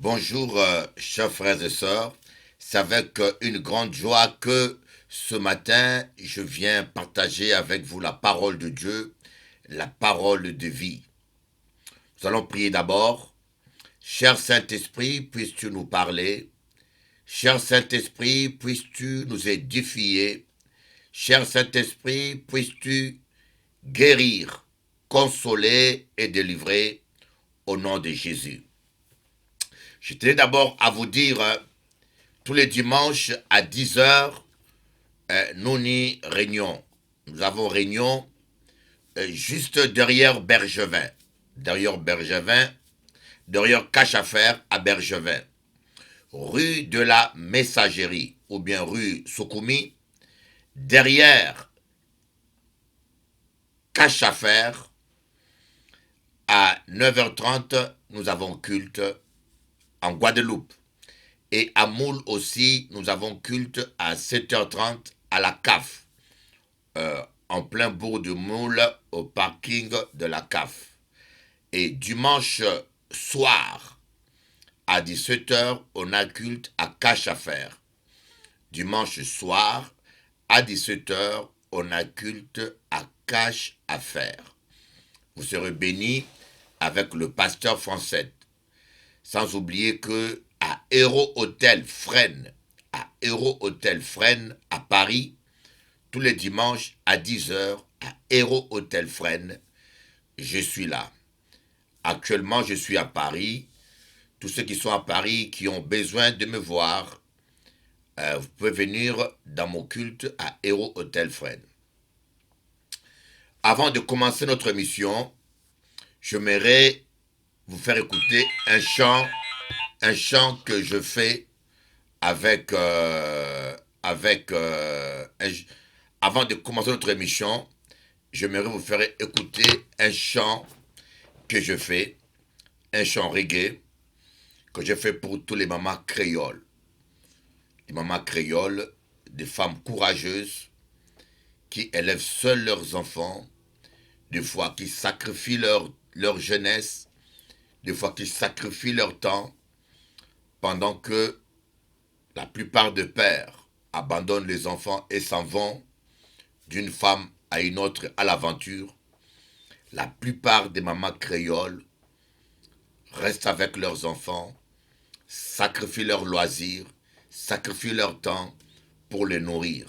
Bonjour, chers frères et sœurs. C'est avec une grande joie que ce matin, je viens partager avec vous la parole de Dieu, la parole de vie. Nous allons prier d'abord. Cher Saint-Esprit, puisses-tu nous parler? Cher Saint-Esprit, puisses-tu nous édifier? Cher Saint-Esprit, puisses-tu guérir, consoler et délivrer au nom de Jésus. Je tenais d'abord à vous dire, tous les dimanches à 10 heures, nous y réunions. Nous avons réunion juste derrière Bergevin. Derrière Bergevin, derrière Cache-à-Faire à Bergevin. Rue de la Messagerie, ou bien rue Soukoumi, derrière Cache-à-Faire, à 9h30, nous avons culte en Guadeloupe. Et à Moule aussi, nous avons culte à 7h30 à la CAF, en plein bourg de Moule, au parking de la CAF. Et dimanche soir, à 17h, on a culte à Cache-à-Faire. Dimanche soir, à 17h, on a culte à Cache-à-Faire. Vous serez bénis avec le pasteur français. Sans oublier que à Héros Hôtel Fresnes, à Paris, tous les dimanches à 10h, à Héros Hôtel Fresnes, je suis là. Actuellement, je suis à Paris. Tous ceux qui sont à Paris, qui ont besoin de me voir, vous pouvez venir dans mon culte à Héros Hôtel Fresnes. Avant de commencer notre émission, j'aimerais vous faire écouter un chant que je fais avant de commencer notre émission. J'aimerais vous faire écouter un chant que je fais, un chant reggae que je fais pour tous les mamans créoles. Les mamans créoles, des femmes courageuses qui élèvent seules leurs enfants, des fois qui sacrifient leur jeunesse, des fois qui sacrifient leur temps, pendant que la plupart des pères abandonnent les enfants et s'en vont d'une femme à une autre à l'aventure. La plupart des mamans créoles restent avec leurs enfants, sacrifient leurs loisirs, sacrifient leur temps pour les nourrir.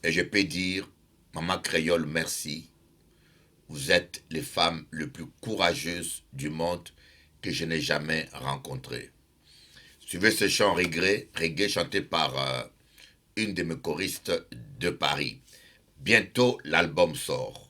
Et je peux dire, maman créole, merci. Vous êtes les femmes les plus courageuses du monde que je n'ai jamais rencontrées. Suivez ce chant reggae chanté par une de mes choristes de Paris. Bientôt, l'album sort.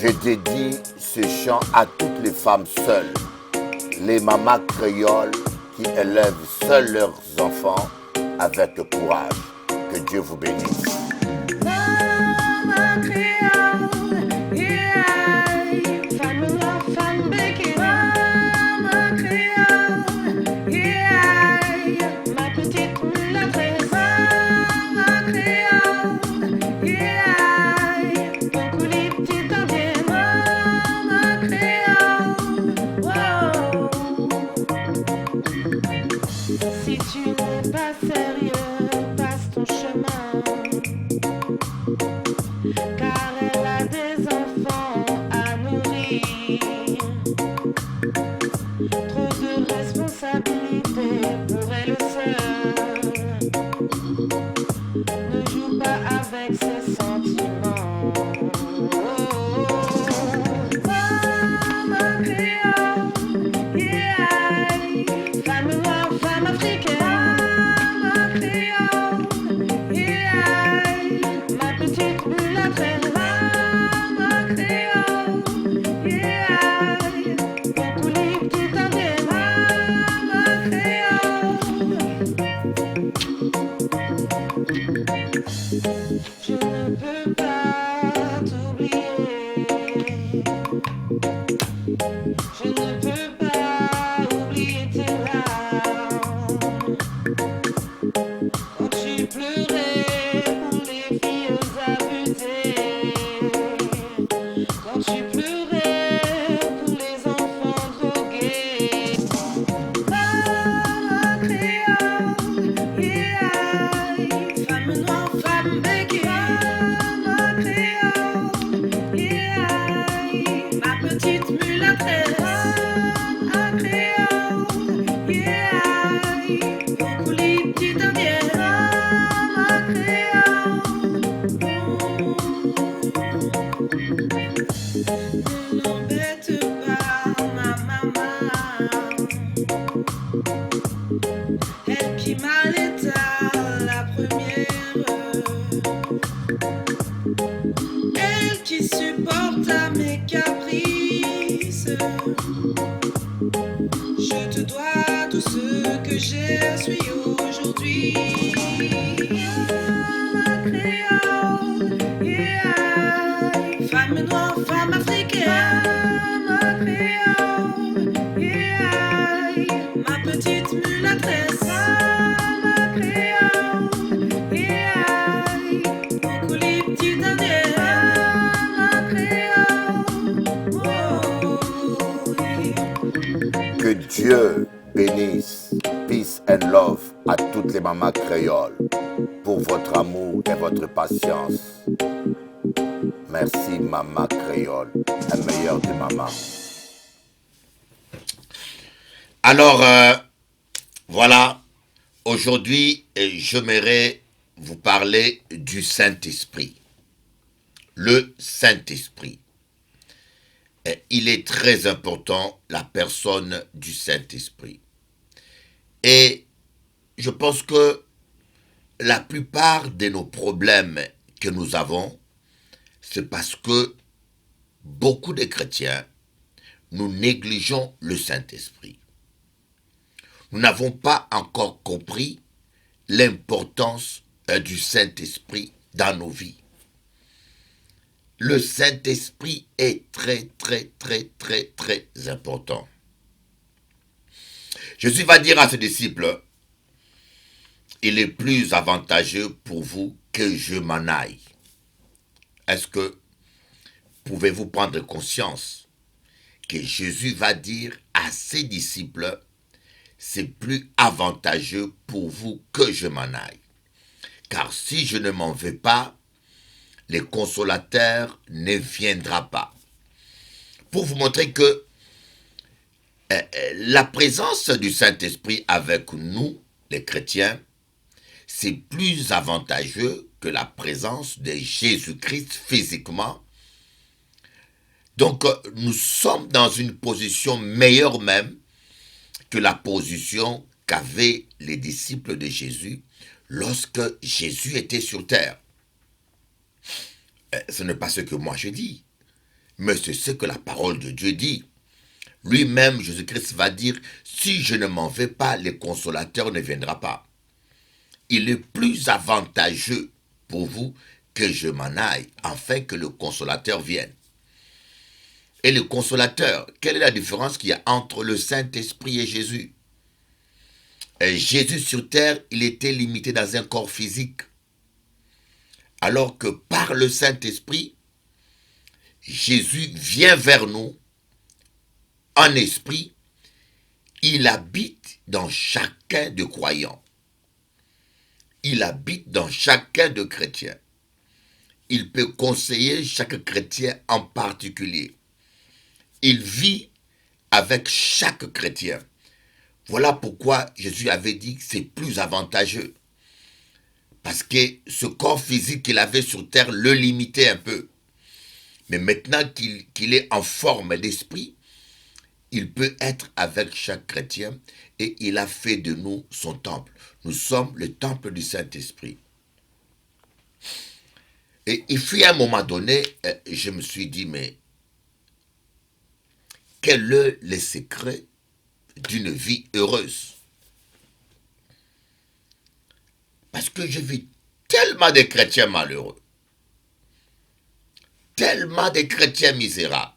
Je dédie ce chant à toutes les femmes seules, les mamans créoles qui élèvent seules leurs enfants avec courage. Que Dieu vous bénisse. Mama Creole, yeah, family love, family king. Mama Creole, yeah, ma petite maîtresse. Mama Creole, yeah, beaucoup les petites indiennes. Mama Creole, wow. Si tu n'es pas sérieux, passe ton chemin. Je ne peux pas oublier tes larmes. Quand tu pleurais pour les filles abusées. Quand tu pleurais pour les enfants drogués. Mama créole, yeah. Femme noire, femme béguée. Mama créole, yeah. Ma petite mulâtresse. Mama créole, yeah. Mon coulis petit indien. Mama créole, ne l'embête pas, ma maman. Elle qui m'allaita la première. Elle qui supporta mes caprices. Je te dois tout ce que je suis aujourd'hui. Ma créole, yeah. Femme noire, femme africaine. Ma créole, yeah. Ma petite mulâtresse. Ma créole, yeah. Mon coulis petit indien. Ma créole, oh, yeah. Que Dieu bénisse, peace and love à toutes les mamans créoles pour votre amour et votre patience. Merci maman créole, la meilleure des mamans. Alors, voilà, aujourd'hui, j'aimerais vous parler du Saint-Esprit. Le Saint-Esprit. Il est très important, la personne du Saint-Esprit. Et je pense que la plupart de nos problèmes que nous avons, c'est parce que beaucoup de chrétiens, nous négligeons le Saint-Esprit. Nous n'avons pas encore compris l'importance du Saint-Esprit dans nos vies. Le Saint-Esprit est très, très, très, très, très important. Jésus va dire à ses disciples, il est plus avantageux pour vous que je m'en aille. Est-ce que pouvez-vous prendre conscience que Jésus va dire à ses disciples, c'est plus avantageux pour vous que je m'en aille. Car si je ne m'en vais pas, le consolateur ne viendra pas. Pour vous montrer que la présence du Saint-Esprit avec nous, les chrétiens, c'est plus avantageux que la présence de Jésus-Christ physiquement. Donc, nous sommes dans une position meilleure même que la position qu'avaient les disciples de Jésus lorsque Jésus était sur terre. Ce n'est pas ce que moi je dis, mais c'est ce que la parole de Dieu dit. Lui-même, Jésus-Christ va dire, si je ne m'en vais pas, le consolateur ne viendra pas. Il est plus avantageux pour vous que je m'en aille, afin que le consolateur vienne. Et le consolateur, quelle est la différence qu'il y a entre le Saint-Esprit et Jésus? Jésus sur terre, il était limité dans un corps physique. Alors que par le Saint-Esprit, Jésus vient vers nous en esprit. Il habite dans chacun de croyants. Il habite dans chacun de chrétiens. Il peut conseiller chaque chrétien en particulier. Il vit avec chaque chrétien. Voilà pourquoi Jésus avait dit que c'est plus avantageux. Parce que ce corps physique qu'il avait sur terre le limitait un peu. Mais maintenant qu'il est en forme d'esprit, il peut être avec chaque chrétien et il a fait de nous son temple. Nous sommes le temple du Saint-Esprit. Et il fut à un moment donné, je me suis dit, mais quel est le secret d'une vie heureuse? Parce que je vis tellement de chrétiens malheureux, tellement de chrétiens misérables.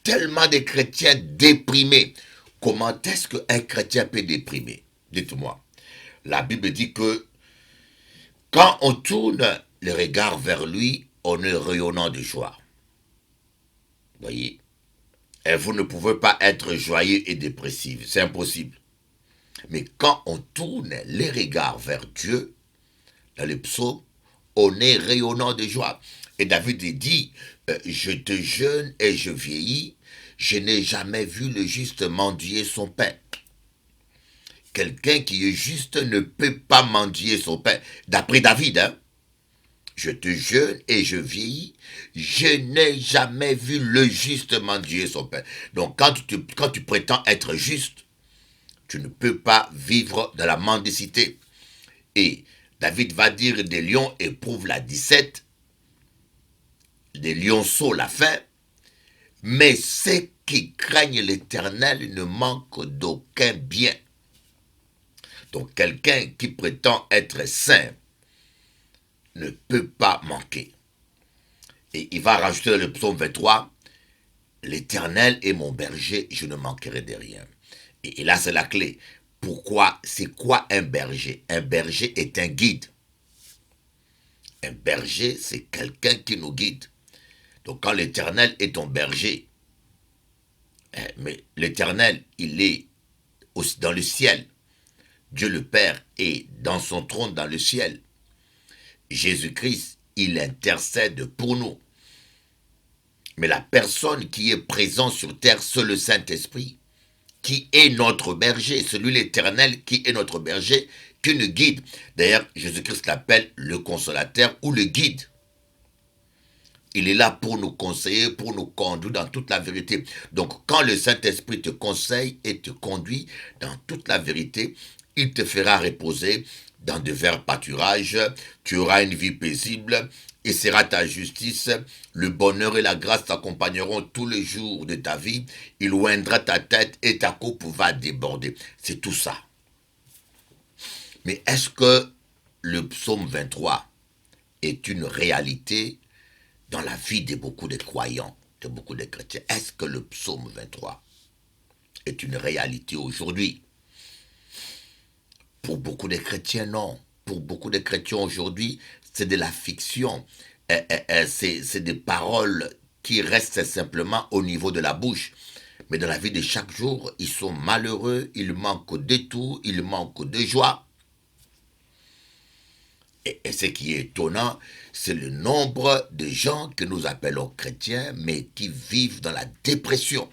tellement de chrétiens déprimés. Comment est-ce qu'un chrétien peut déprimer? Dites-moi. La Bible dit que quand on tourne le regard vers lui, on est rayonnant de joie. Voyez? Et vous ne pouvez pas être joyeux et dépressif. C'est impossible. Mais quand on tourne les regards vers Dieu, dans le psaume, on est rayonnant de joie. Et David dit, je te jeûne et je vieillis, je n'ai jamais vu le juste mendier son pain. Quelqu'un qui est juste ne peut pas mendier son pain. D'après David, hein? Je te jeûne et je vieillis, je n'ai jamais vu le juste mendier son pain. Donc quand tu prétends être juste, tu ne peux pas vivre dans la mendicité. Et David va dire, des lions éprouvent la disette, des lionceaux la faim, mais ceux qui craignent l'Éternel ne manquent d'aucun bien. Donc quelqu'un qui prétend être saint ne peut pas manquer. Et il va rajouter dans le psaume 23, l'Éternel est mon berger, je ne manquerai de rien. Et là, c'est la clé. Pourquoi? C'est quoi un berger? Un berger est un guide. Un berger, c'est quelqu'un qui nous guide. Donc quand l'Éternel est ton berger, mais l'Éternel, il est aussi dans le ciel. Dieu le Père est dans son trône dans le ciel. Jésus-Christ, il intercède pour nous. Mais la personne qui est présente sur terre, c'est le Saint-Esprit, qui est notre berger, celui l'Éternel qui est notre berger, qui nous guide. D'ailleurs, Jésus-Christ l'appelle le consolateur ou le guide. Il est là pour nous conseiller, pour nous conduire dans toute la vérité. Donc, quand le Saint-Esprit te conseille et te conduit dans toute la vérité, il te fera reposer dans de verts pâturages, tu auras une vie paisible, et sera ta justice, le bonheur et la grâce t'accompagneront tous les jours de ta vie, il oindra ta tête et ta coupe va déborder. C'est tout ça. Mais est-ce que le psaume 23 est une réalité dans la vie de beaucoup de croyants, de beaucoup de chrétiens? Est-ce que le psaume 23 est une réalité aujourd'hui? Pour beaucoup de chrétiens, non. Pour beaucoup de chrétiens aujourd'hui, c'est de la fiction. C'est des paroles qui restent simplement au niveau de la bouche. Mais dans la vie de chaque jour, ils sont malheureux, ils manquent de tout, ils manquent de joie. Et ce qui est étonnant, c'est le nombre de gens que nous appelons chrétiens, mais qui vivent dans la dépression.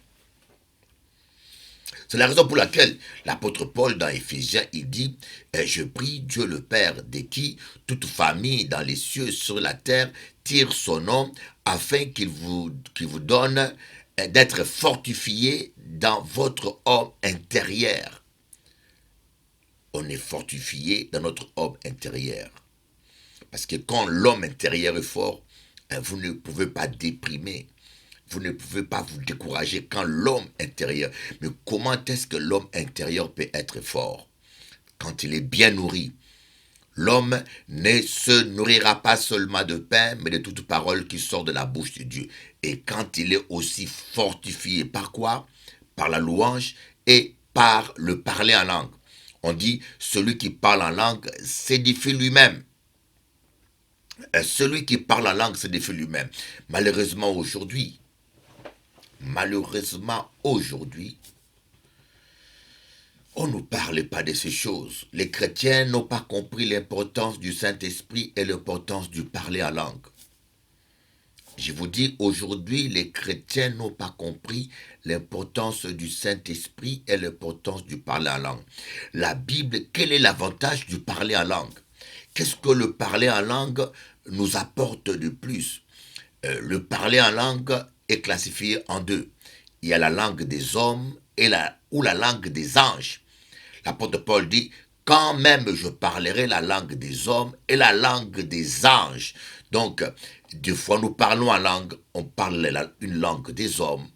C'est la raison pour laquelle l'apôtre Paul, dans Éphésiens, il dit « Je prie Dieu le Père, de qui toute famille dans les cieux, sur la terre, tire son nom, afin qu'il vous donne d'être fortifié dans votre homme intérieur. » On est fortifié dans notre homme intérieur. Parce que quand l'homme intérieur est fort, vous ne pouvez pas déprimer. Vous ne pouvez pas vous décourager quand l'homme intérieur... Mais comment est-ce que l'homme intérieur peut être fort? Quand il est bien nourri. L'homme ne se nourrira pas seulement de pain, mais de toute parole qui sort de la bouche de Dieu. Et quand il est aussi fortifié, par quoi? Par la louange et par le parler en langue. On dit, celui qui parle en langue s'édifie lui-même. Celui qui parle en langue s'édifie lui-même. Malheureusement aujourd'hui, on ne parle pas de ces choses. Les chrétiens n'ont pas compris l'importance du Saint-Esprit et l'importance du parler en langue. Je vous dis, aujourd'hui, les chrétiens n'ont pas compris l'importance du Saint-Esprit et l'importance du parler en langue. La Bible, quel est l'avantage du parler en langue? Qu'est-ce que le parler en langue nous apporte de plus? Le parler en langue est classifié en deux. Il y a la langue des hommes ou la langue des anges. L'apôtre Paul dit, quand même je parlerai la langue des hommes et la langue des anges. Donc, des fois nous parlons en langue, on parle une langue des hommes.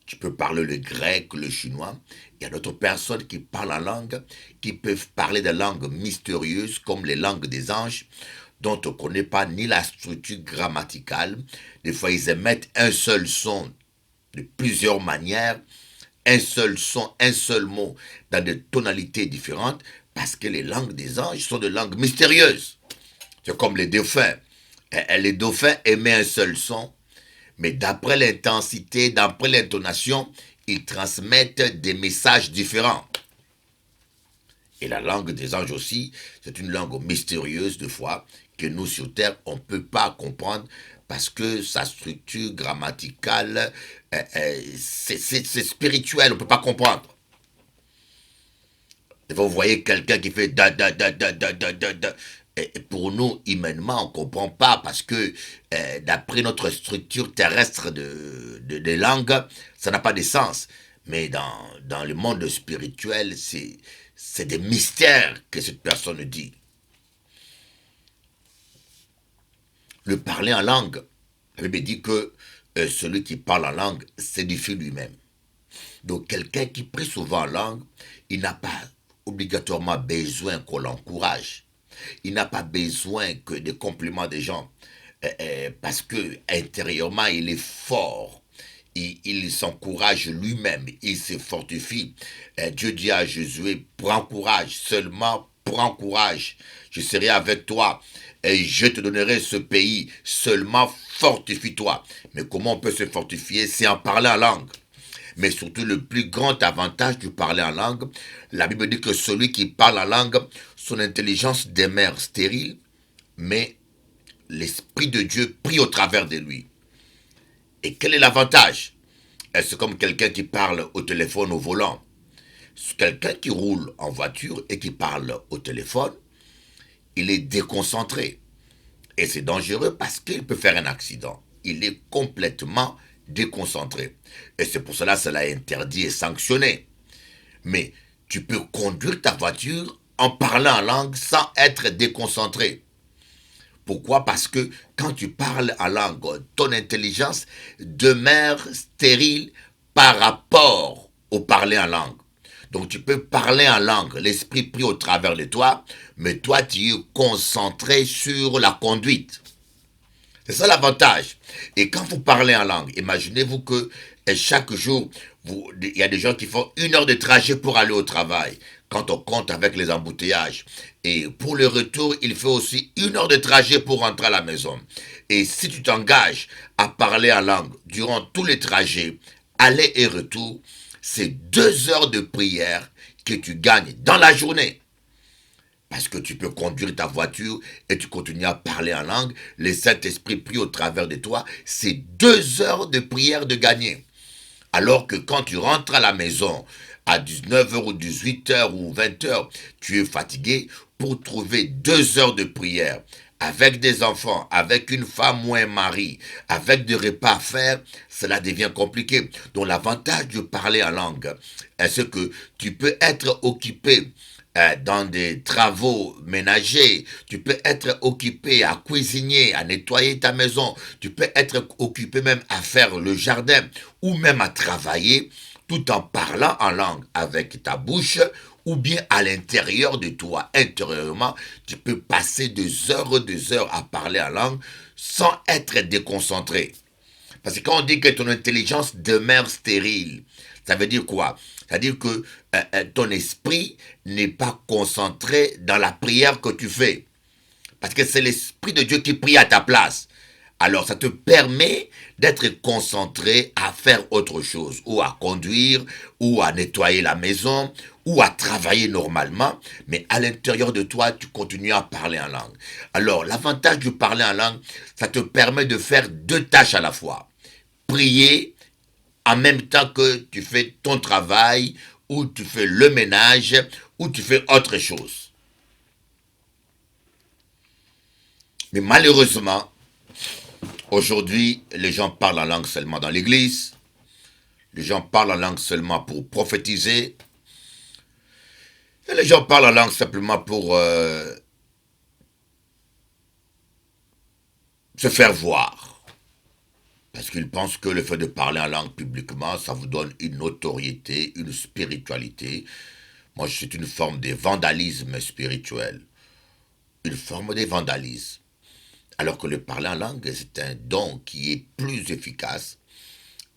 Tu peux parler le grec, le chinois. Il y a d'autres personnes qui parlent en langue, qui peuvent parler des langues mystérieuses comme les langues des anges, dont on ne connaît pas ni la structure grammaticale. Des fois, ils émettent un seul son de plusieurs manières, un seul son, un seul mot, dans des tonalités différentes, parce que les langues des anges sont des langues mystérieuses. C'est comme les dauphins. Les dauphins émettent un seul son, mais d'après l'intensité, d'après l'intonation, ils transmettent des messages différents. Et la langue des anges aussi, c'est une langue mystérieuse de fois que nous sur Terre, on ne peut pas comprendre parce que sa structure grammaticale, c'est spirituel, on ne peut pas comprendre. Et vous voyez quelqu'un qui fait da da da da da da da da. Et pour nous, humainement, on ne comprend pas parce que d'après notre structure terrestre de langue, ça n'a pas de sens. Mais dans le monde spirituel, c'est des mystères que cette personne dit. Le parler en langue, la Bible dit que celui qui parle en langue s'édifie lui-même. Donc quelqu'un qui prie souvent en langue, il n'a pas obligatoirement besoin qu'on l'encourage. Il n'a pas besoin que des compliments des gens. Parce que intérieurement, il est fort. Il s'encourage lui-même. Il se fortifie. Dieu dit à Josué, prends courage. Seulement, prends courage. Je serai avec toi. Et je te donnerai ce pays. Seulement, fortifie-toi. Mais comment on peut se fortifier? C'est en parlant en langue. Mais surtout, le plus grand avantage du parler en langue, la Bible dit que celui qui parle en langue, son intelligence demeure stérile, mais l'Esprit de Dieu prie au travers de lui. Et quel est l'avantage? C'est comme quelqu'un qui parle au téléphone au volant. Quelqu'un qui roule en voiture et qui parle au téléphone, il est déconcentré. Et c'est dangereux parce qu'il peut faire un accident. Il est complètement déconcentré. Et c'est pour cela que cela est interdit et sanctionné. Mais tu peux conduire ta voiture en parlant en langue sans être déconcentré. Pourquoi? Parce que quand tu parles en langue, ton intelligence demeure stérile par rapport au parler en langue. Donc tu peux parler en langue, l'esprit prie au travers de toi, mais toi tu es concentré sur la conduite. C'est ça l'avantage. Et quand vous parlez en langue, imaginez-vous que chaque jour, il y a des gens qui font 1 heure de trajet pour aller au travail, quand on compte avec les embouteillages. Et pour le retour, il fait aussi 1 heure de trajet pour rentrer à la maison. Et si tu t'engages à parler en langue durant tous les trajets, aller et retour, c'est 2 heures de prière que tu gagnes dans la journée. Parce que tu peux conduire ta voiture et tu continues à parler en langue. Le Saint-Esprit prie au travers de toi. C'est 2 heures de prière de gagner. Alors que quand tu rentres à la maison à 19 heures ou 18 heures ou 20 heures, tu es fatigué pour trouver 2 heures de prière. Avec des enfants, avec une femme ou un mari, avec des repas à faire, cela devient compliqué. Donc l'avantage de parler en langue, c'est que tu peux être occupé dans des travaux ménagers, tu peux être occupé à cuisiner, à nettoyer ta maison, tu peux être occupé même à faire le jardin ou même à travailler tout en parlant en langue avec ta bouche ou bien à l'intérieur de toi, intérieurement, tu peux passer des heures à parler en langue sans être déconcentré. Parce que quand on dit que ton intelligence demeure stérile, ça veut dire quoi? Ça veut dire que ton esprit n'est pas concentré dans la prière que tu fais. Parce que c'est l'Esprit de Dieu qui prie à ta place. Alors ça te permet d'être concentré à faire autre chose, ou à conduire, ou à nettoyer la maison, ou à travailler normalement, mais à l'intérieur de toi, tu continues à parler en langue. Alors l'avantage de parler en langue, ça te permet de faire 2 tâches à la fois. Prier en même temps que tu fais ton travail, ou tu fais le ménage, ou tu fais autre chose. Mais malheureusement, aujourd'hui, les gens parlent en langue seulement dans l'église. Les gens parlent en langue seulement pour prophétiser. Et les gens parlent en langue simplement pour se faire voir. Parce qu'ils pensent que le fait de parler en langue publiquement, ça vous donne une notoriété, une spiritualité. Moi, c'est une forme de vandalisme spirituel. Une forme de vandalisme. Alors que le parler en langue, c'est un don qui est plus efficace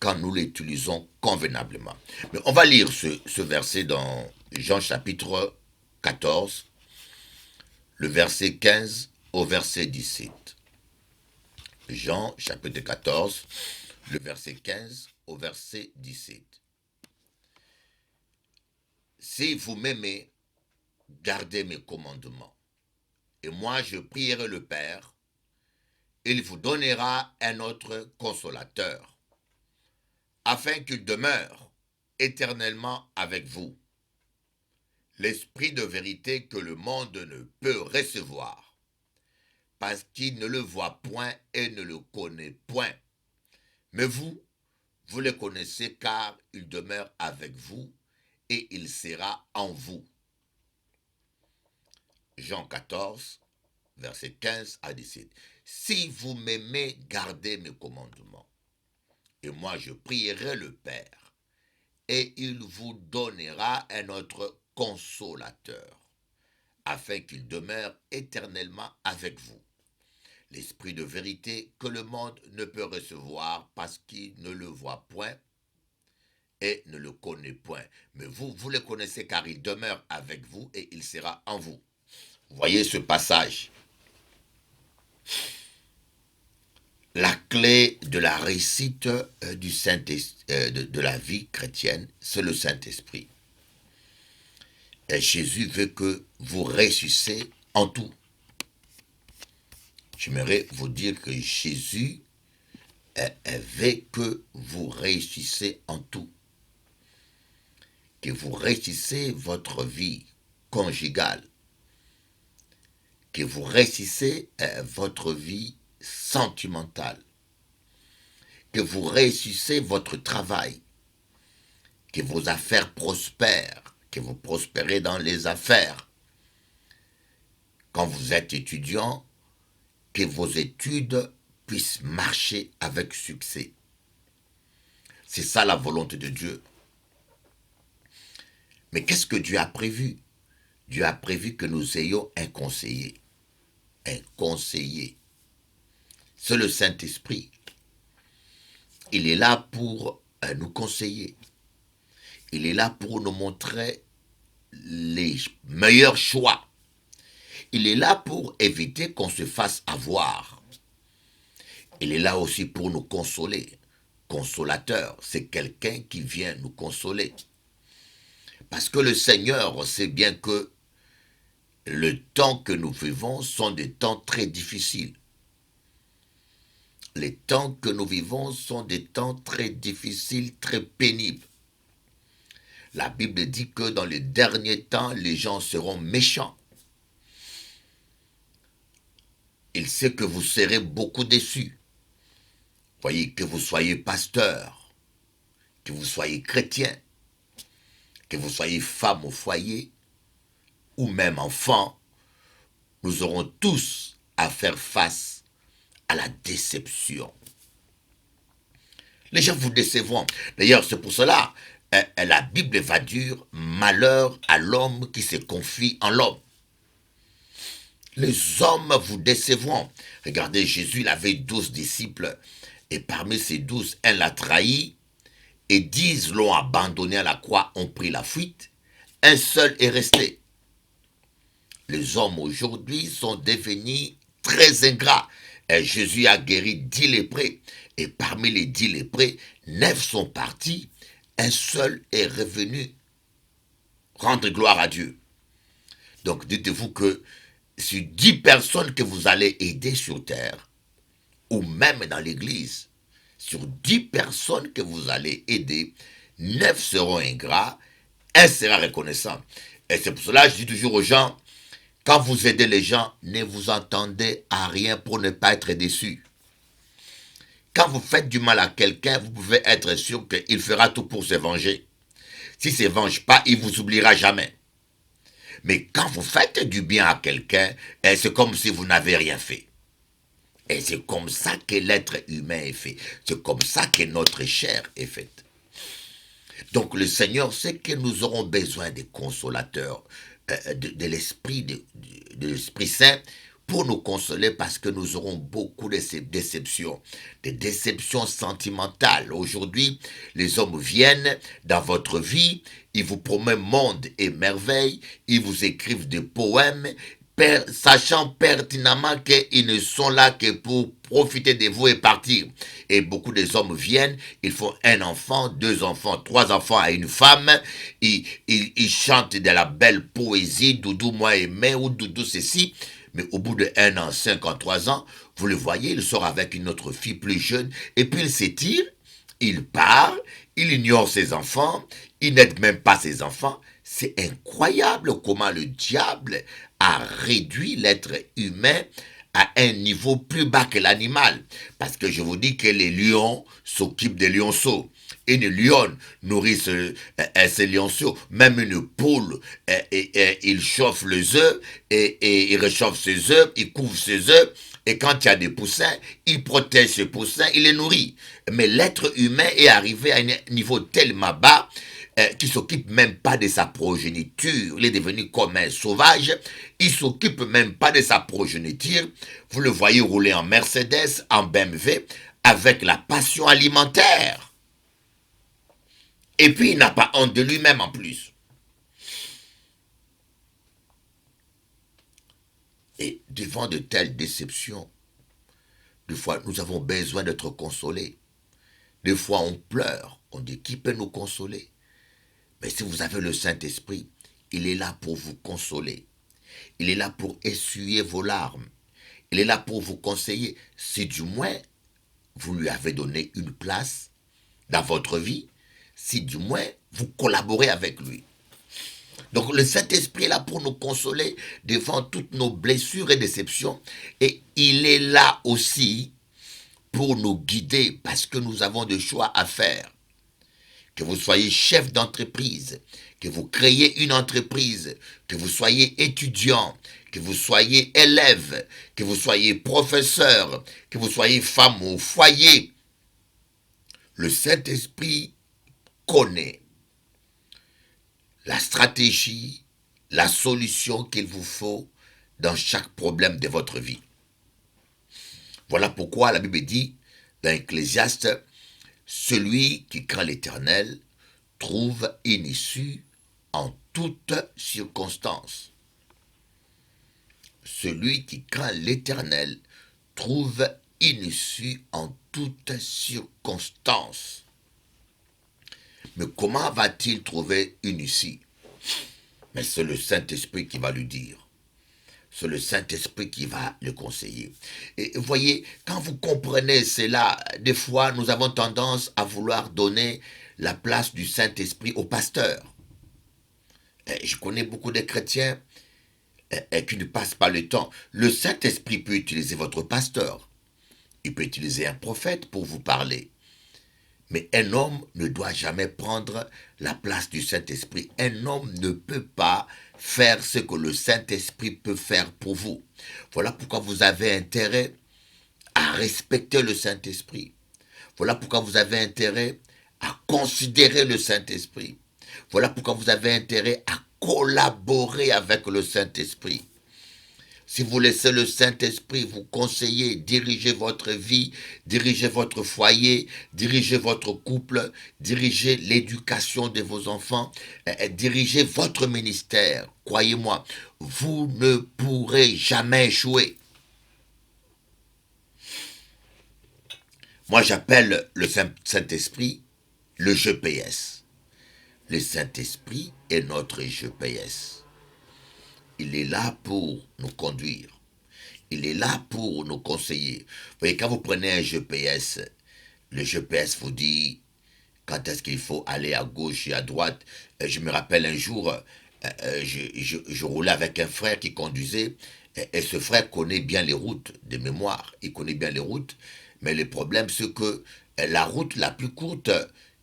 quand nous l'utilisons convenablement. Mais on va lire ce verset dans Jean chapitre 14, le verset 15 au verset 17. Jean chapitre 14, le verset 15 au verset 17. Si vous m'aimez, gardez mes commandements. Et moi je prierai le Père, il vous donnera un autre consolateur, afin qu'il demeure éternellement avec vous. L'esprit de vérité que le monde ne peut recevoir, parce qu'il ne le voit point et ne le connaît point. Mais vous, vous le connaissez car il demeure avec vous et il sera en vous. Jean 14, verset 15 à 17. Si vous m'aimez, gardez mes commandements. Et moi je prierai le Père, et il vous donnera un autre consolateur, afin qu'il demeure éternellement avec vous. L'esprit de vérité que le monde ne peut recevoir parce qu'il ne le voit point et ne le connaît point. Mais vous, vous le connaissez car il demeure avec vous et il sera en vous. Vous voyez ce passage. La clé de la réussite du de la vie chrétienne, c'est le Saint-Esprit. Et Jésus veut que vous réussissiez en tout. J'aimerais vous dire que Jésus veut que vous réussissiez en tout. Que vous réussissiez votre vie conjugale. Que vous réussissiez votre vie sentimentale. Que vous réussissiez votre travail. Que vos affaires prospèrent. Que vous prospérez dans les affaires. Quand vous êtes étudiant, que vos études puissent marcher avec succès. C'est ça la volonté de Dieu. Mais qu'est-ce que Dieu a prévu? Dieu a prévu que nous ayons un conseiller. Un conseiller. C'est le Saint-Esprit. Il est là pour nous conseiller. Il est là pour nous montrer les meilleurs choix. Il est là pour éviter qu'on se fasse avoir. Il est là aussi pour nous consoler. Consolateur, c'est quelqu'un qui vient nous consoler. Parce que le Seigneur sait bien que le temps que nous vivons sont des temps très difficiles. Les temps que nous vivons sont des temps très difficiles, très pénibles. La Bible dit que dans les derniers temps, les gens seront méchants. Il sait que vous serez beaucoup déçus. Voyez, que vous soyez pasteur, que vous soyez chrétien, que vous soyez femme au foyer, ou même enfant, nous aurons tous à faire face à la déception. Les gens vous décevront. D'ailleurs, c'est pour cela, la Bible va dire, malheur à l'homme qui se confie en l'homme. Les hommes vous décevront. Regardez, Jésus, il avait 12 disciples, et parmi ces 12, un l'a trahi, et 10 l'ont abandonné à la croix, ont pris la fuite. Un seul est resté. Les hommes aujourd'hui sont devenus très ingrats. Et Jésus a guéri 10 lépreux. Et parmi les 10 lépreux, 9 sont partis. Un seul est revenu rendre gloire à Dieu. Donc dites-vous que sur 10 personnes que vous allez aider sur terre, ou même dans l'église, sur 10 personnes que vous allez aider, 9 seront ingrats, 1 sera reconnaissant. Et c'est pour cela que je dis toujours aux gens, quand vous aidez les gens, ne vous attendez à rien pour ne pas être déçus. Quand vous faites du mal à quelqu'un, vous pouvez être sûr qu'il fera tout pour se venger. S'il ne se venge pas, il ne vous oubliera jamais. Mais quand vous faites du bien à quelqu'un, c'est comme si vous n'avez rien fait. Et c'est comme ça que l'être humain est fait. C'est comme ça que notre chair est faite. Donc le Seigneur sait que nous aurons besoin des consolateurs, de l'Esprit Saint pour nous consoler parce que nous aurons beaucoup de ces déceptions, des déceptions sentimentales. Aujourd'hui, les hommes viennent dans votre vie, ils vous promettent monde et merveille, ils vous écrivent des poèmes, sachant pertinemment qu'ils ne sont là que pour profiter de vous et partir. Et beaucoup des hommes viennent, ils font un enfant, deux enfants, trois enfants à une femme, ils chantent de la belle poésie, doudou moi aimé ou doudou ceci, mais au bout de 1 an, 5 ans, 3 ans, vous le voyez, il sort avec une autre fille plus jeune, et puis il s'étire, il part, il ignore ses enfants, il n'aide même pas ses enfants. C'est incroyable comment le diable a réduit l'être humain à un niveau plus bas que l'animal. Parce que je vous dis que les lions s'occupent des lionceaux. Une lionne nourrit ses lionceaux. Même une poule, il chauffe les œufs et il réchauffe ses œufs, il couvre ses œufs. Et quand il y a des poussins, il protège ses poussins, il les nourrit. Mais l'être humain est arrivé à un niveau tellement bas qui s'occupe même pas de sa progéniture. Il est devenu comme un sauvage. Il s'occupe même pas de sa progéniture. Vous le voyez rouler en Mercedes, en BMW, avec la passion alimentaire. Et puis, il n'a pas honte de lui-même en plus. Et devant de telles déceptions, des fois, nous avons besoin d'être consolés. Des fois, on pleure. On dit, qui peut nous consoler? Mais si vous avez le Saint-Esprit, il est là pour vous consoler. Il est là pour essuyer vos larmes. Il est là pour vous conseiller. Si du moins, vous lui avez donné une place dans votre vie, si du moins, vous collaborez avec lui. Donc le Saint-Esprit est là pour nous consoler devant toutes nos blessures et déceptions. Et il est là aussi pour nous guider parce que nous avons des choix à faire. Que vous soyez chef d'entreprise, que vous créez une entreprise, que vous soyez étudiant, que vous soyez élève, que vous soyez professeur, que vous soyez femme au foyer. Le Saint-Esprit connaît la stratégie, la solution qu'il vous faut dans chaque problème de votre vie. Voilà pourquoi la Bible dit dans Ecclésiaste, celui qui craint l'Éternel trouve une issue en toutes circonstances. Celui qui craint l'Éternel trouve une issue en toutes circonstances. Mais comment va-t-il trouver une issue? Mais c'est le Saint-Esprit qui va lui dire. C'est le Saint-Esprit qui va le conseiller. Et vous voyez, quand vous comprenez cela, des fois, nous avons tendance à vouloir donner la place du Saint-Esprit au pasteur. Je connais beaucoup de chrétiens qui ne passent pas le temps. Le Saint-Esprit peut utiliser votre pasteur. Il peut utiliser un prophète pour vous parler. Mais un homme ne doit jamais prendre la place du Saint-Esprit. Un homme ne peut pas faire ce que le Saint-Esprit peut faire pour vous. Voilà pourquoi vous avez intérêt à respecter le Saint-Esprit. Voilà pourquoi vous avez intérêt à considérer le Saint-Esprit. Voilà pourquoi vous avez intérêt à collaborer avec le Saint-Esprit. Si vous laissez le Saint-Esprit vous conseiller, diriger votre vie, diriger votre foyer, diriger votre couple, diriger l'éducation de vos enfants, diriger votre ministère, croyez-moi, vous ne pourrez jamais échouer. Moi, j'appelle le Saint-Esprit le GPS. Le Saint-Esprit est notre GPS. Il est là pour nous conduire. Il est là pour nous conseiller. Vous voyez, quand vous prenez un GPS, le GPS vous dit quand est-ce qu'il faut aller à gauche et à droite. Je me rappelle un jour, je roulais avec un frère qui conduisait, et ce frère connaît bien les routes de mémoire. Il connaît bien les routes, mais le problème c'est que la route la plus courte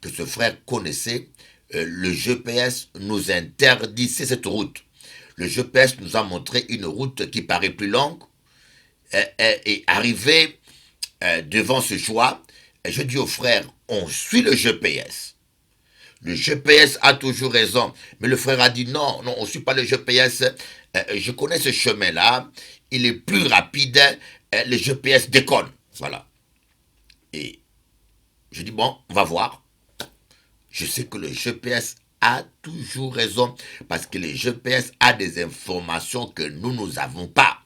que ce frère connaissait, le GPS nous interdisait cette route. Le GPS nous a montré une route qui paraît plus longue et arrivé devant ce choix, je dis au frère, on suit le GPS. Le GPS a toujours raison. Mais le frère a dit non, non, on ne suit pas le GPS. Je connais ce chemin-là. Il est plus rapide. Le GPS déconne. Voilà. Et je dis bon, on va voir. Je sais que le GPS a toujours raison. Parce que le GPS a des informations que nous n'avons pas.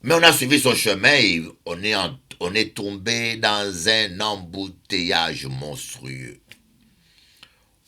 Mais on a suivi son chemin et on est tombé dans un embouteillage monstrueux.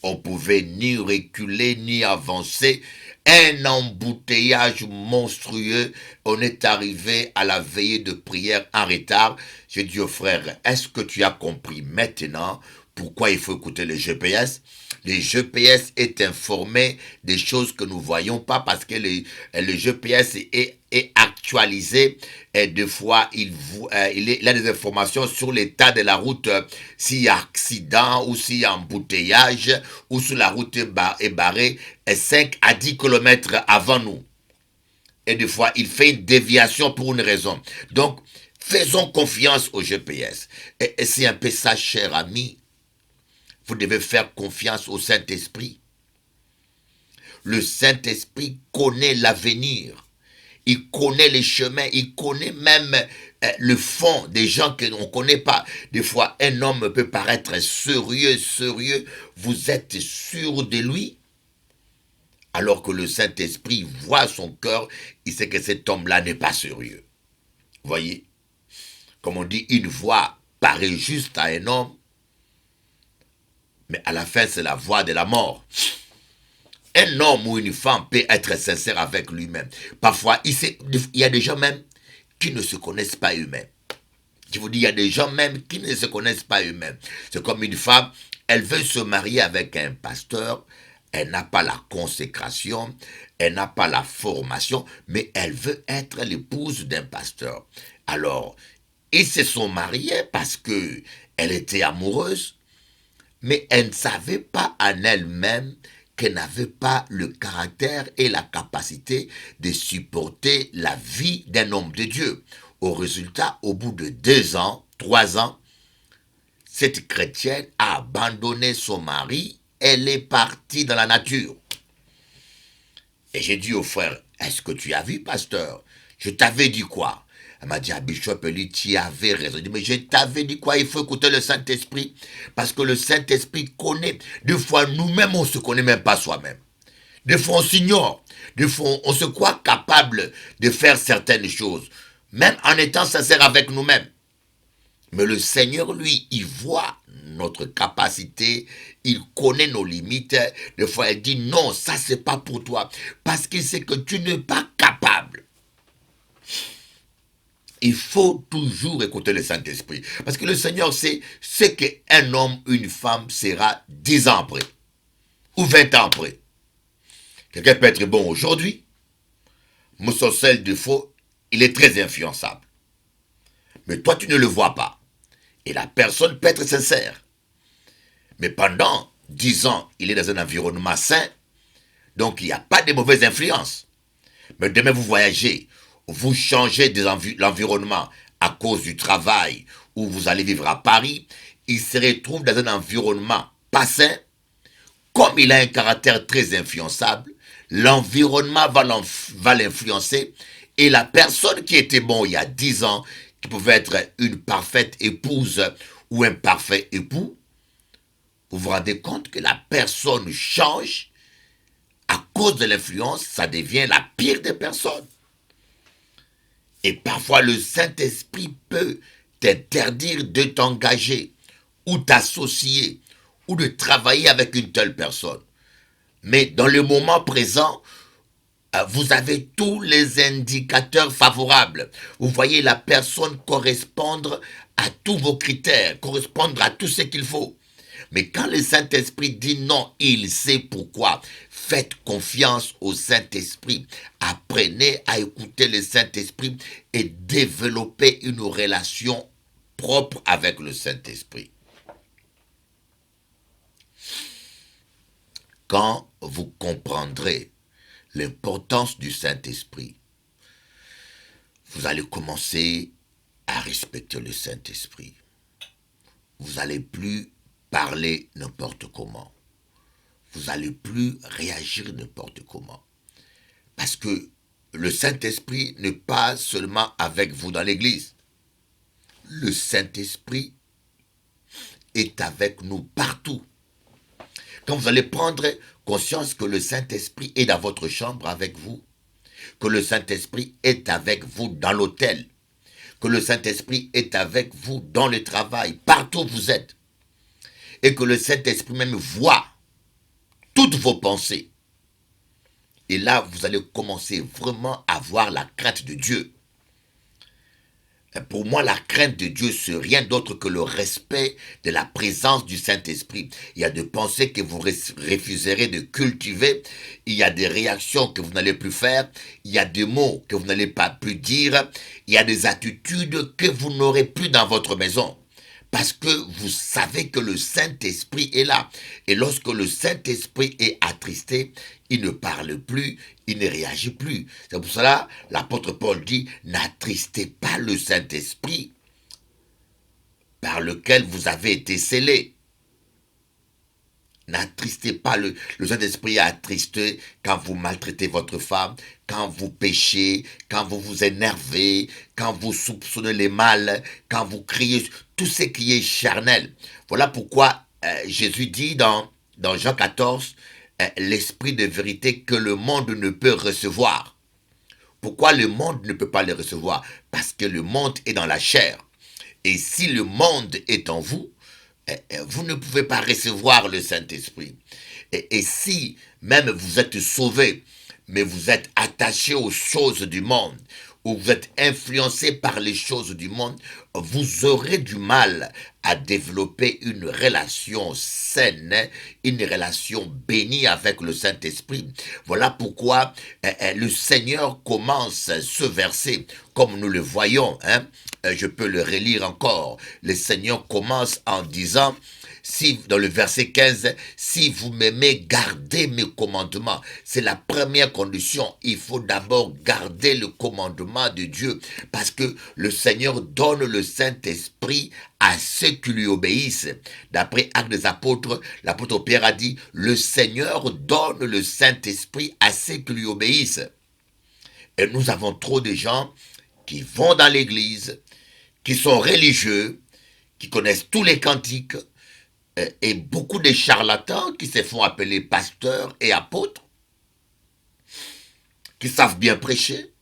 On pouvait ni reculer ni avancer. Un embouteillage monstrueux. On est arrivé à la veillée de prière en retard. J'ai dit au frère, est-ce que tu as compris maintenant pourquoi il faut écouter le GPS? Le GPS est informé des choses que nous ne voyons pas parce que le GPS est actualisé et des fois il a des informations sur l'état de la route, s'il y a accident ou s'il y a embouteillage ou si la route est barrée 5 à 10 kilomètres avant nous. Et des fois il fait une déviation pour une raison. Donc faisons confiance au GPS. Et c'est un peu ça, cher ami. Vous devez faire confiance au Saint-Esprit. Le Saint-Esprit connaît l'avenir. Il connaît les chemins. Il connaît même le fond des gens que l'on ne connaît pas. Des fois, un homme peut paraître sérieux. Vous êtes sûr de lui. Alors que le Saint-Esprit voit son cœur. Il sait que cet homme-là n'est pas sérieux. Voyez? Comme on dit, une voix paraît juste à un homme. Mais à la fin, c'est la voix de la mort. Un homme ou une femme peut être sincère avec lui-même. Parfois, il y a des gens même qui ne se connaissent pas eux-mêmes. Je vous dis, il y a des gens même qui ne se connaissent pas eux-mêmes. C'est comme une femme, elle veut se marier avec un pasteur, elle n'a pas la consécration, elle n'a pas la formation, mais elle veut être l'épouse d'un pasteur. Alors, ils se sont mariés parce que elle était amoureuse, mais elle ne savait pas en elle-même qu'elle n'avait pas le caractère et la capacité de supporter la vie d'un homme de Dieu. Au résultat, au bout de 2 ans, 3 ans, cette chrétienne a abandonné son mari, elle est partie dans la nature. Et j'ai dit au frère, est-ce que tu as vu, pasteur? Je t'avais dit quoi? Elle m'a dit, ah, Bishop Eli, tu avais raison. Je dis, mais je t'avais dit quoi? Il faut écouter le Saint-Esprit. Parce que le Saint-Esprit connaît. Des fois, nous-mêmes, on ne se connaît même pas soi-même. Des fois, on s'ignore. Des fois, on se croit capable de faire certaines choses. Même en étant sincère avec nous-mêmes. Mais le Seigneur, lui, il voit notre capacité, il connaît nos limites. Des fois, il dit, non, ça, c'est pas pour toi. Parce qu'il sait que tu n'es pas capable. Il faut toujours écouter le Saint-Esprit. Parce que le Seigneur sait qu'un homme, une femme sera 10 ans après. Ou 20 ans après. Quelqu'un peut être bon aujourd'hui. Mais son seul défaut, il est très influençable. Mais toi, tu ne le vois pas. Et la personne peut être sincère. Mais pendant 10 ans, il est dans un environnement sain. Donc, il n'y a pas de mauvaise influence. Mais demain, vous voyagez. Vous changez l'environnement à cause du travail ou vous allez vivre à Paris, il se retrouve dans un environnement pas sain. Comme il a un caractère très influençable, l'environnement va l'influencer et la personne qui était bon il y a 10 ans, qui pouvait être une parfaite épouse ou un parfait époux, vous vous rendez compte que la personne change à cause de l'influence, ça devient la pire des personnes. Et parfois, le Saint-Esprit peut t'interdire de t'engager ou t'associer ou de travailler avec une telle personne. Mais dans le moment présent, vous avez tous les indicateurs favorables. Vous voyez la personne correspondre à tous vos critères, correspondre à tout ce qu'il faut. Mais quand le Saint-Esprit dit non, il sait pourquoi. Faites confiance au Saint-Esprit. Apprenez à écouter le Saint-Esprit et développez une relation propre avec le Saint-Esprit. Quand vous comprendrez l'importance du Saint-Esprit, vous allez commencer à respecter le Saint-Esprit. Vous n'allez plus parler n'importe comment. Vous n'allez plus réagir n'importe comment. Parce que le Saint-Esprit n'est pas seulement avec vous dans l'église. Le Saint-Esprit est avec nous partout. Quand vous allez prendre conscience que le Saint-Esprit est dans votre chambre avec vous, que le Saint-Esprit est avec vous dans l'hôtel, que le Saint-Esprit est avec vous dans le travail, partout où vous êtes, et que le Saint-Esprit même voit toutes vos pensées. Et là, vous allez commencer vraiment à voir la crainte de Dieu. Pour moi, la crainte de Dieu, c'est rien d'autre que le respect de la présence du Saint-Esprit. Il y a des pensées que vous refuserez de cultiver. Il y a des réactions que vous n'allez plus faire. Il y a des mots que vous n'allez pas plus dire. Il y a des attitudes que vous n'aurez plus dans votre maison. Parce que vous savez que le Saint-Esprit est là. Et lorsque le Saint-Esprit est attristé, il ne parle plus, il ne réagit plus. C'est pour cela, l'apôtre Paul dit, n'attristez pas le Saint-Esprit par lequel vous avez été scellés. N'attristez pas le Saint-Esprit est attristé quand vous maltraitez votre femme, quand vous péchez, quand vous vous énervez, quand vous soupçonnez les mal, quand vous criez, tout ce qui est charnel. Voilà pourquoi Jésus dit dans Jean 14, l'esprit de vérité que le monde ne peut recevoir. Pourquoi le monde ne peut pas le recevoir? Parce que le monde est dans la chair. Et si le monde est en vous, vous ne pouvez pas recevoir le Saint-Esprit. Et si même vous êtes sauvé, mais vous êtes attaché aux choses du monde, ou vous êtes influencé par les choses du monde, vous aurez du mal à développer une relation saine, une relation bénie avec le Saint-Esprit. Voilà pourquoi le Seigneur commence ce verset, comme nous le voyons, je peux le relire encore. Le Seigneur commence en disant, si, dans le verset 15, si vous m'aimez, gardez mes commandements. C'est la première condition. Il faut d'abord garder le commandement de Dieu. Parce que le Seigneur donne le Saint-Esprit à ceux qui lui obéissent. D'après Actes des Apôtres, l'apôtre Pierre a dit, le Seigneur donne le Saint-Esprit à ceux qui lui obéissent. Et nous avons trop de gens qui vont dans l'église, qui sont religieux, qui connaissent tous les cantiques, et beaucoup de charlatans qui se font appeler pasteurs et apôtres, qui savent bien prêcher.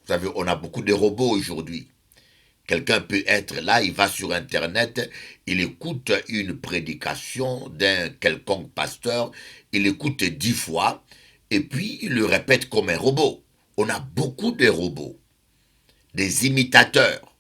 Vous savez, on a beaucoup de robots aujourd'hui. Quelqu'un peut être là, il va sur Internet, il écoute une prédication d'un quelconque pasteur, il écoute 10 fois, et puis il le répète comme un robot. On a beaucoup de robots, des imitateurs.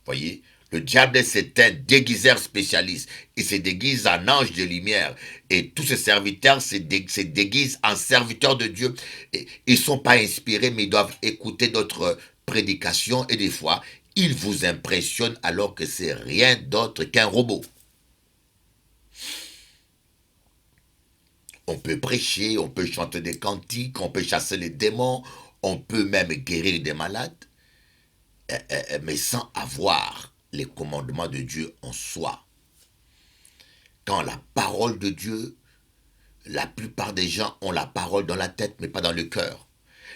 Voyez, le diable, c'est un déguiseur spécialiste. Il se déguise en ange de lumière. Et tous ses serviteurs se déguisent en serviteurs de Dieu. Et ils ne sont pas inspirés, mais ils doivent écouter d'autres prédications. Et des fois, ils vous impressionnent alors que c'est rien d'autre qu'un robot. On peut prêcher, on peut chanter des cantiques, on peut chasser les démons, on peut même guérir des malades, mais sans avoir les commandements de Dieu en soi. Quand la parole de Dieu, la plupart des gens ont la parole dans la tête, mais pas dans le cœur.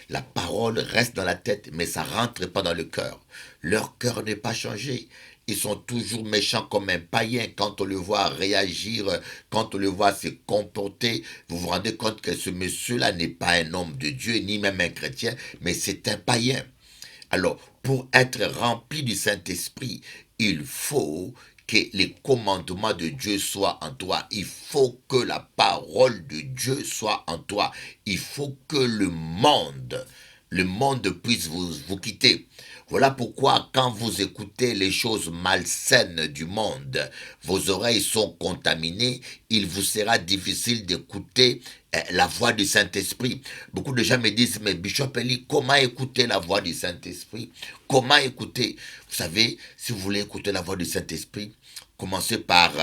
La parole reste dans la tête, mais ça rentre pas dans le cœur. Leur cœur n'est pas changé. Ils sont toujours méchants comme un païen. Quand on le voit réagir, quand on le voit se comporter, vous vous rendez compte que ce monsieur-là n'est pas un homme de Dieu, ni même un chrétien, mais c'est un païen. Alors, pour être rempli du Saint-Esprit, il faut que les commandements de Dieu soient en toi. Il faut que la parole de Dieu soit en toi. Il faut que le monde puisse vous quitter. Voilà pourquoi quand vous écoutez les choses malsaines du monde, vos oreilles sont contaminées, il vous sera difficile d'écouter la voix du Saint-Esprit. Beaucoup de gens me disent, mais Bishop Eli, comment écouter la voix du Saint-Esprit? Comment écouter? Vous savez, si vous voulez écouter la voix du Saint-Esprit, commencez par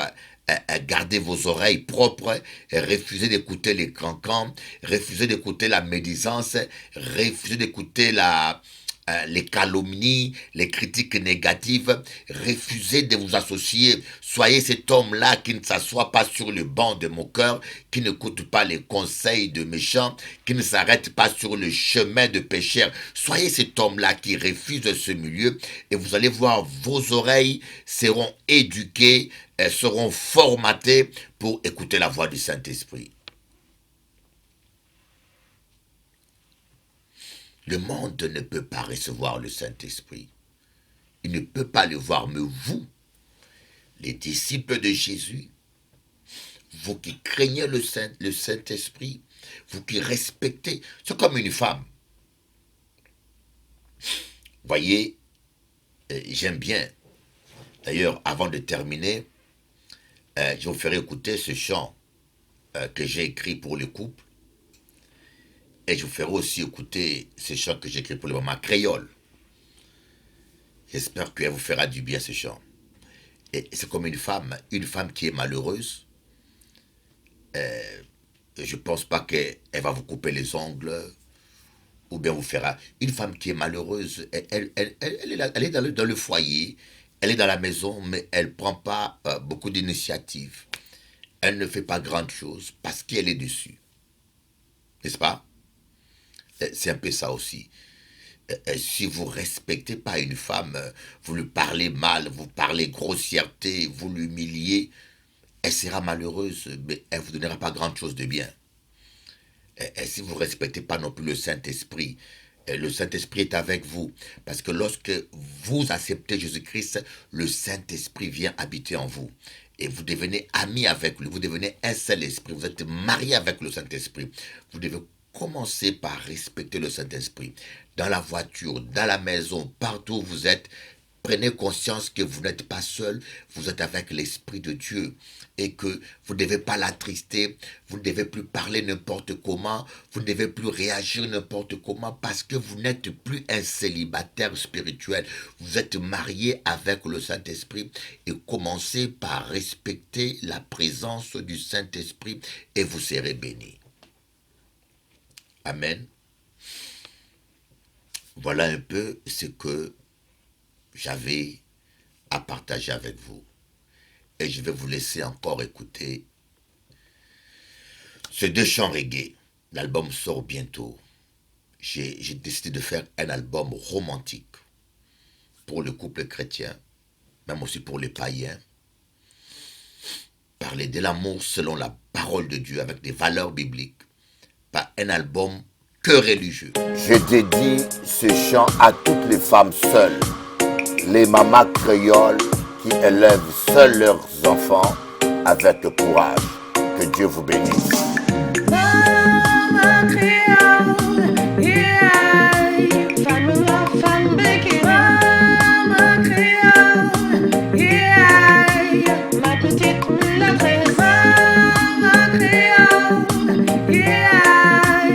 garder vos oreilles propres, refusez d'écouter les cancans, refusez d'écouter la médisance, refusez d'écouter les calomnies, les critiques négatives. Refusez de vous associer. Soyez cet homme-là qui ne s'assoit pas sur le banc de mon cœur, qui n'écoute pas les conseils de méchants, qui ne s'arrête pas sur le chemin de pécheurs. Soyez cet homme-là qui refuse ce milieu et vous allez voir, vos oreilles seront éduquées, elles seront formatées pour écouter la voix du Saint-Esprit. Le monde ne peut pas recevoir le Saint-Esprit. Il ne peut pas le voir, mais vous, les disciples de Jésus, vous qui craignez le Saint-Esprit, vous qui respectez, c'est comme une femme. Voyez, j'aime bien. D'ailleurs, avant de terminer, je vous ferai écouter ce chant que j'ai écrit pour le couple. Et je vous ferai aussi écouter ce chant que j'ai écrit pour le moment créole. J'espère qu'elle vous fera du bien ce chant. Et c'est comme une femme qui est malheureuse. Je ne pense pas qu'elle va vous couper les ongles ou bien vous fera. Une femme qui est malheureuse, elle est dans le foyer, elle est dans la maison, mais elle ne prend pas beaucoup d'initiatives. Elle ne fait pas grande chose parce qu'elle est dessus. N'est-ce pas? C'est un peu ça aussi. Si vous ne respectez pas une femme, vous lui parlez mal, vous parlez grossièreté, vous l'humiliez, elle sera malheureuse, mais elle ne vous donnera pas grand chose de bien. Et si vous ne respectez pas non plus le Saint-Esprit est avec vous. Parce que lorsque vous acceptez Jésus-Christ, le Saint-Esprit vient habiter en vous. Et vous devenez amis avec lui, vous devenez un seul esprit, vous êtes marié avec le Saint-Esprit. Vous devez commencer par respecter le Saint-Esprit. Dans la voiture, dans la maison, partout où vous êtes, prenez conscience que vous n'êtes pas seul, vous êtes avec l'Esprit de Dieu et que vous ne devez pas l'attrister, vous ne devez plus parler n'importe comment, vous ne devez plus réagir n'importe comment parce que vous n'êtes plus un célibataire spirituel. Vous êtes marié avec le Saint-Esprit et commencez par respecter la présence du Saint-Esprit et vous serez bénis. Amen. Voilà un peu ce que j'avais à partager avec vous. Et je vais vous laisser encore écouter ces deux chants reggae. L'album sort bientôt. J'ai décidé de faire un album romantique pour le couple chrétien, même aussi pour les païens. Parler de l'amour selon la parole de Dieu avec des valeurs bibliques. Pas un album que religieux. Je dédie ce chant à toutes les femmes seules, les mamas créoles qui élèvent seuls leurs enfants avec courage. Que Dieu vous bénisse. Mama créole, yeah, femme béquille. Mama créole, yeah, ma petite mulâtresse. Mama créole, yeah,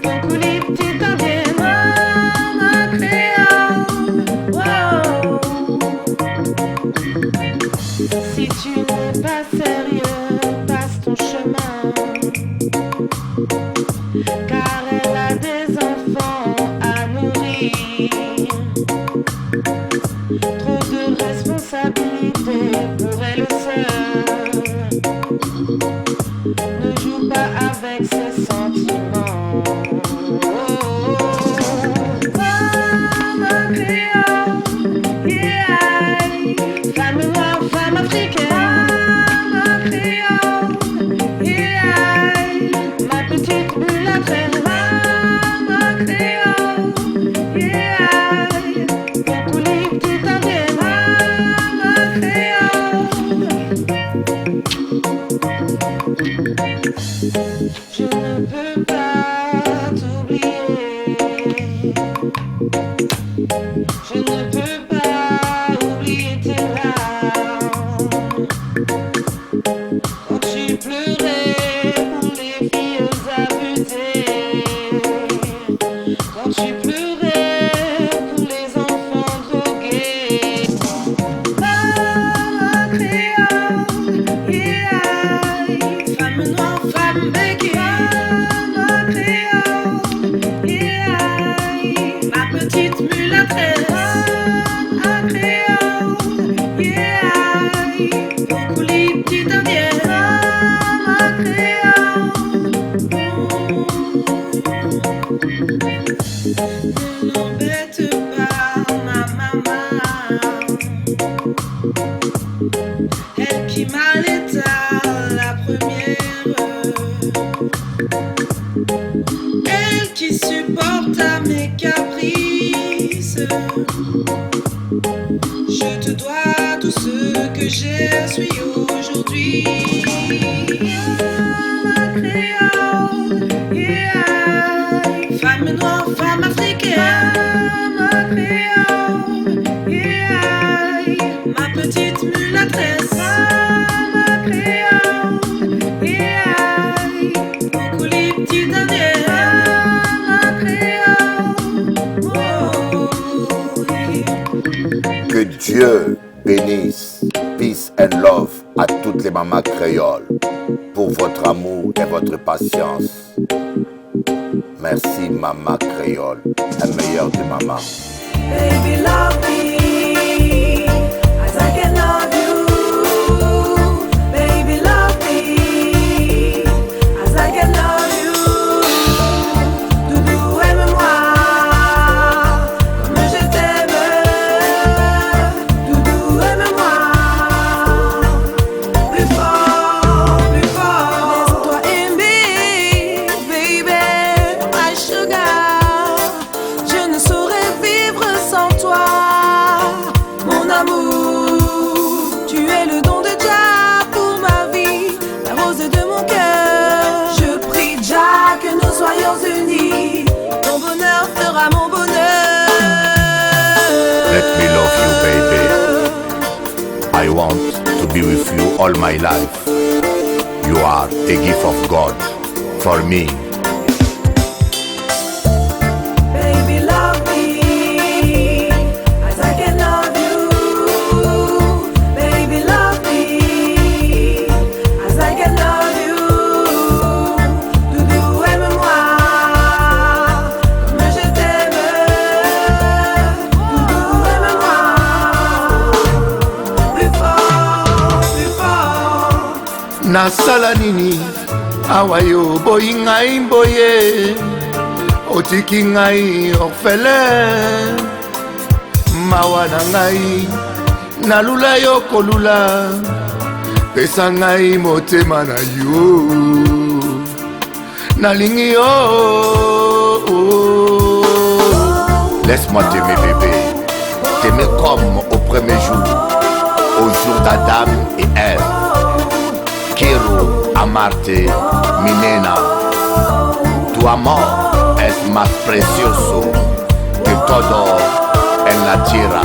beaucoup les petites indiennes. Mama créole, wow. Si tu n'es pas sérieux, passe ton chemin. Car elle a des enfants à nourrir. Trop de responsabilités pour elle seule. Ne joue pas avec ses sentiments. Femme créole, yeah, femme noire, femme africaine. Femme créole, yeah, ma petite mulâtresse. Femme créole, yeah, beaucoup les petites indiennes. Femme créole. Je ne peux pas ce que je suis aujourd'hui. Créole, yeah. Femme noire, femme africaine, créole, yeah. Ma petite mulâtresse, créole, yeah. Mon coulis petit dernier, créole, oh, yeah. Que Dieu bénisse, peace and love à toutes les mamans créoles pour votre amour et votre patience. Merci maman créole, la meilleure des mamans. Baby, love me as I can love you. Baby, love me as I can love you. Doudou, aime-moi comme je t'aime. Doudou, aime-moi plus fort, plus fort. Laisse-toi aimer, baby, my sugar. Je ne saurais vivre sans toi, mon amour. Tu es le don de Jah pour ma vie, la rose de mon cœur. Je prie Jah que nous soyons unis. Ton bonheur fera mon bonheur. Let me love you, baby. I want to be with you all my life. You are a gift of God for me. Baby, love me as I can love you. Baby, love me as I can love you. Doudou, aime-moi comme je t'aime. Doudou, aime-moi plus fort, plus fort. Nasala nini awayo boyi ngai boye otiki ngai orphelin mawa na ngai nalula yo kolula pesa ngai motema na yo nalingi yo. Laisse-moi t'aimer bébé, t'aimer comme au premier jour, au jour d'Adam et Ève. Quiero amarte, mi nena. Tu amor es más precioso que todo en la tierra.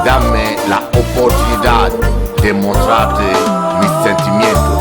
Dame la oportunidad de mostrarte mis sentimientos.